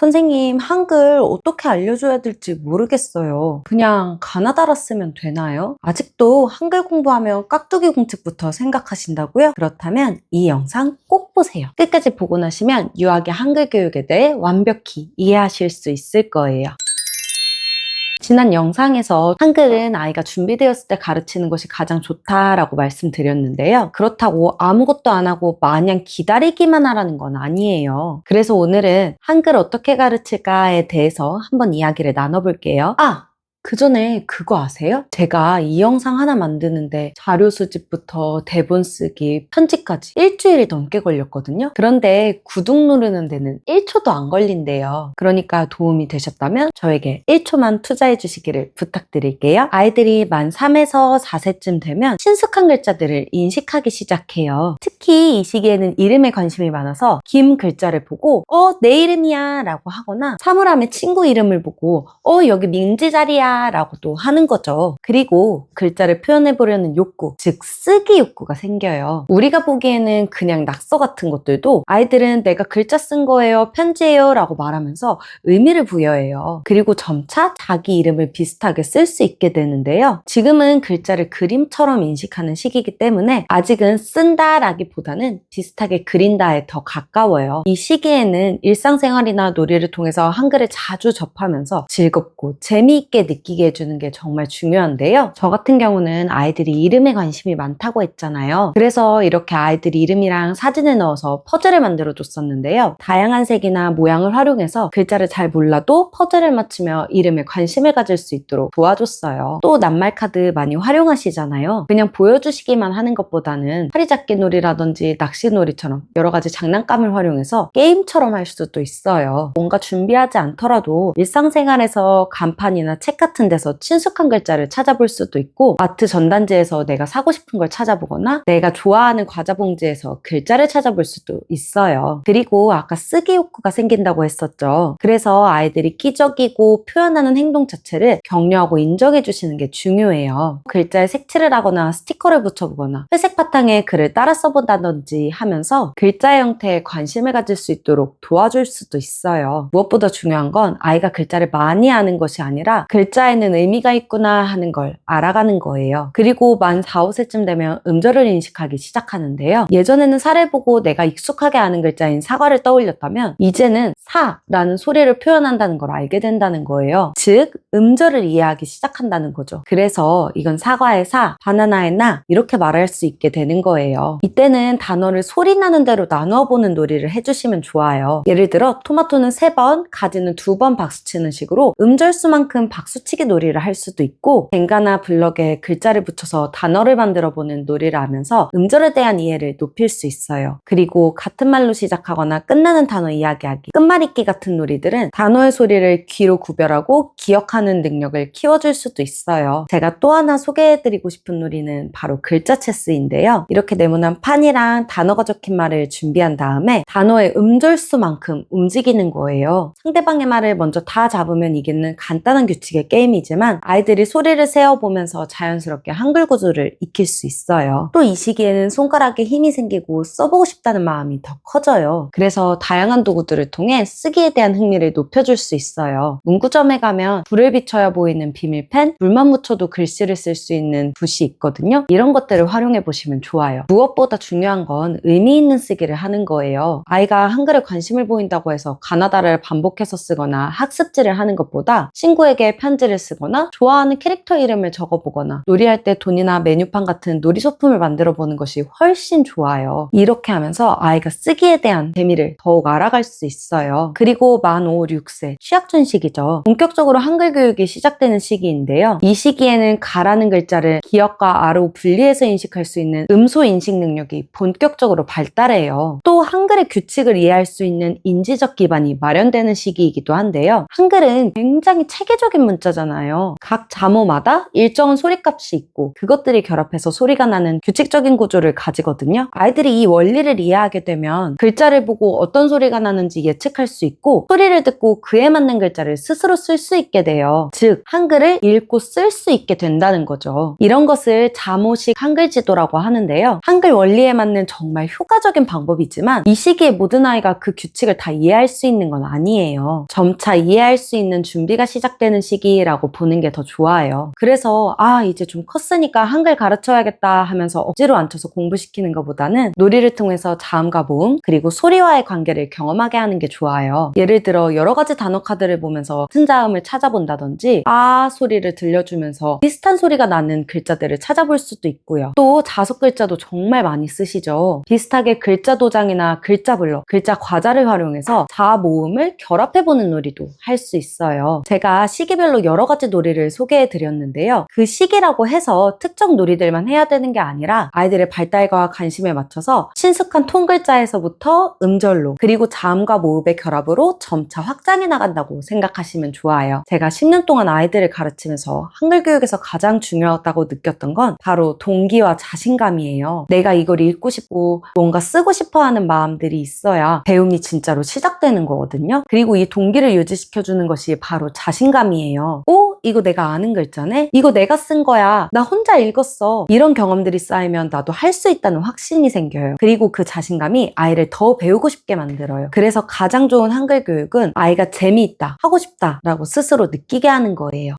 선생님, 한글 어떻게 알려줘야 될지 모르겠어요. 그냥 가나다라 쓰면 되나요? 아직도 한글 공부하면 깍두기 공책부터 생각하신다고요? 그렇다면 이 영상 꼭 보세요. 끝까지 보고 나시면 유아기 한글 교육에 대해 완벽히 이해하실 수 있을 거예요. 지난 영상에서 한글은 아이가 준비되었을 때 가르치는 것이 가장 좋다라고 말씀드렸는데요. 그렇다고 아무것도 안 하고 마냥 기다리기만 하라는 건 아니에요. 그래서 오늘은 한글 어떻게 가르칠까에 대해서 한번 이야기를 나눠볼게요. 그 전에 그거 아세요? 제가 이 영상 하나 만드는데 자료 수집부터 대본 쓰기, 편집까지 일주일이 넘게 걸렸거든요. 그런데 구독 누르는 데는 1초도 안 걸린대요. 그러니까 도움이 되셨다면 저에게 1초만 투자해 주시기를 부탁드릴게요. 아이들이 만 3에서 4세쯤 되면 친숙한 글자들을 인식하기 시작해요. 특히 이 시기에는 이름에 관심이 많아서 긴 글자를 보고 내 이름이야 라고 하거나 사물함의 친구 이름을 보고 여기 민지 자리야 라고도 하는 거죠. 그리고 글자를 표현해 보려는 욕구, 즉 쓰기 욕구가 생겨요. 우리가 보기에는 그냥 낙서 같은 것들도 아이들은 내가 글자 쓴 거예요, 편지예요 라고 말하면서 의미를 부여해요. 그리고 점차 자기 이름을 비슷하게 쓸 수 있게 되는데요. 지금은 글자를 그림처럼 인식하는 시기이기 때문에 아직은 쓴다 라기보다는 비슷하게 그린다에 더 가까워요. 이 시기에는 일상생활이나 놀이를 통해서 한글을 자주 접하면서 즐겁고 재미있게 느끼게 해주는 게 정말 중요한데요. 저 같은 경우는 아이들이 이름에 관심이 많다고 했잖아요. 그래서 이렇게 아이들 이름이랑 사진을 넣어서 퍼즐을 만들어 줬었는데요. 다양한 색이나 모양을 활용해서 글자를 잘 몰라도 퍼즐을 맞추며 이름에 관심을 가질 수 있도록 도와줬어요. 또 낱말 카드 많이 활용하시잖아요. 그냥 보여주시기만 하는 것보다는 파리잡기 놀이라든지 낚시 놀이처럼 여러 가지 장난감을 활용해서 게임처럼 할 수도 있어요. 뭔가 준비하지 않더라도 일상생활에서 간판이나 책 같은 데서 친숙한 글자를 찾아볼 수도 있고, 마트 전단지에서 내가 사고 싶은 걸 찾아보거나 내가 좋아하는 과자 봉지에서 글자를 찾아볼 수도 있어요. 그리고 아까 쓰기 욕구가 생긴다고 했었죠. 그래서 아이들이 끼적이고 표현하는 행동 자체를 격려하고 인정해 주시는 게 중요해요. 글자에 색칠을 하거나 스티커를 붙여보거나 회색 바탕에 글을 따라 써본다든지 하면서 글자의 형태에 관심을 가질 수 있도록 도와줄 수도 있어요. 무엇보다 중요한 건 아이가 글자를 많이 아는 것이 아니라 글자에는 의미가 있구나 하는 걸 알아가는 거예요. 그리고 만 4, 5세쯤 되면 음절을 인식하기 시작하는데요. 예전에는 사를 보고 내가 익숙하게 아는 글자인 사과를 떠올렸다면 이제는 사라는 소리를 표현한다는 걸 알게 된다는 거예요. 즉 음절을 이해하기 시작한다는 거죠. 그래서 이건 사과의 사, 바나나의 나 이렇게 말할 수 있게 되는 거예요. 이때는 단어를 소리 나는 대로 나누어 보는 놀이를 해주시면 좋아요. 예를 들어 토마토는 3번, 가지는 2번 박수치는 식으로 음절수만큼 박수치기 놀이를 할 수도 있고, 젠가나 블럭에 글자를 붙여서 단어를 만들어 보는 놀이를 하면서 음절에 대한 이해를 높일 수 있어요. 그리고 같은 말로 시작하거나 끝나는 단어 이야기하기, 끝말잇기 같은 놀이들은 단어의 소리를 귀로 구별하고 기억하는 능력을 키워줄 수도 있어요. 제가 또 하나 소개해드리고 싶은 놀이는 바로 글자 체스인데요. 이렇게 네모난 판이랑 단어가 적힌 말을 준비한 다음에 단어의 음절수만큼 움직이는 거예요. 상대방의 말을 먼저 다 잡으면 이기는 간단한 규칙의 게임이지만 아이들이 소리를 세어보면서 자연스럽게 한글 구조를 익힐 수 있어요. 또 이 시기에는 손가락에 힘이 생기고 써보고 싶다는 마음이 더 커져요. 그래서 다양한 도구들을 통해 쓰기에 대한 흥미를 높여줄 수 있어요. 문구점에 가면 불을 비춰야 보이는 비밀펜, 물만 묻혀도 글씨를 쓸 수 있는 붓이 있거든요. 이런 것들을 활용해 보시면 좋아요. 무엇보다 중요한 건 의미 있는 쓰기를 하는 거예요. 아이가 한글에 관심을 보인다고 해서 가나다라를 반복해서 쓰거나 학습지를 하는 것보다 친구에게 편지를 쓰거나 좋아하는 캐릭터 이름을 적어보거나 놀이할 때 돈이나 메뉴판 같은 놀이 소품을 만들어 보는 것이 훨씬 좋아요. 이렇게 하면서 아이가 쓰기에 대한 재미를 더욱 알아갈 수 있어요. 그리고 만 5, 6세 취약전 시기죠. 본격적으로 한글 교육이 시작되는 시기인데요. 이 시기에는 가라는 글자를 기역과 아로 분리해서 인식할 수 있는 음소 인식 능력이 본격적으로 발달해요. 또 한글의 규칙을 이해할 수 있는 인지적 기반이 마련되는 시기이기도 한데요. 한글은 굉장히 체계적인 문자잖아요. 글자잖아요. 각 자모마다 일정한 소리값이 있고 그것들이 결합해서 소리가 나는 규칙적인 구조를 가지거든요. 아이들이 이 원리를 이해하게 되면 글자를 보고 어떤 소리가 나는지 예측할 수 있고 소리를 듣고 그에 맞는 글자를 스스로 쓸 수 있게 돼요. 즉 한글을 읽고 쓸 수 있게 된다는 거죠. 이런 것을 자모식 한글 지도라고 하는데요. 한글 원리에 맞는 정말 효과적인 방법이지만 이 시기에 모든 아이가 그 규칙을 다 이해할 수 있는 건 아니에요. 점차 이해할 수 있는 준비가 시작되는 시기라고 보는 게 더 좋아요. 그래서 이제 좀 컸으니까 한글 가르쳐야겠다 하면서 억지로 앉혀서 공부시키는 것보다는 놀이를 통해서 자음과 모음 그리고 소리와의 관계를 경험하게 하는 게 좋아요. 예를 들어 여러 가지 단어 카드를 보면서 같은 자음을 찾아본다든지 소리를 들려주면서 비슷한 소리가 나는 글자들을 찾아볼 수도 있고요. 또 자석 글자도 정말 많이 쓰시죠. 비슷하게 글자 도장이나 글자 블럭, 글자 과자를 활용해서 자아 모음을 결합해보는 놀이도 할 수 있어요. 제가 시기별로 여러 가지 놀이를 소개해드렸는데요. 그 시기라고 해서 특정 놀이들만 해야 되는 게 아니라 아이들의 발달과 관심에 맞춰서 친숙한 통글자에서부터 음절로 그리고 자음과 모음의 결합으로 점차 확장해 나간다고 생각하시면 좋아요. 제가 10년 동안 아이들을 가르치면서 한글 교육에서 가장 중요하다고 느꼈던 건 바로 동기와 자신감이에요. 내가 이걸 읽고 싶고 뭔가 쓰고 싶어 하는 마음들이 있어야 배움이 진짜로 시작되는 거거든요. 그리고 이 동기를 유지시켜주는 것이 바로 자신감이에요. 이거 내가 아는 글자네? 이거 내가 쓴 거야. 나 혼자 읽었어. 이런 경험들이 쌓이면 나도 할 수 있다는 확신이 생겨요. 그리고 그 자신감이 아이를 더 배우고 싶게 만들어요. 그래서 가장 좋은 한글 교육은 아이가 재미있다, 하고 싶다 라고 스스로 느끼게 하는 거예요.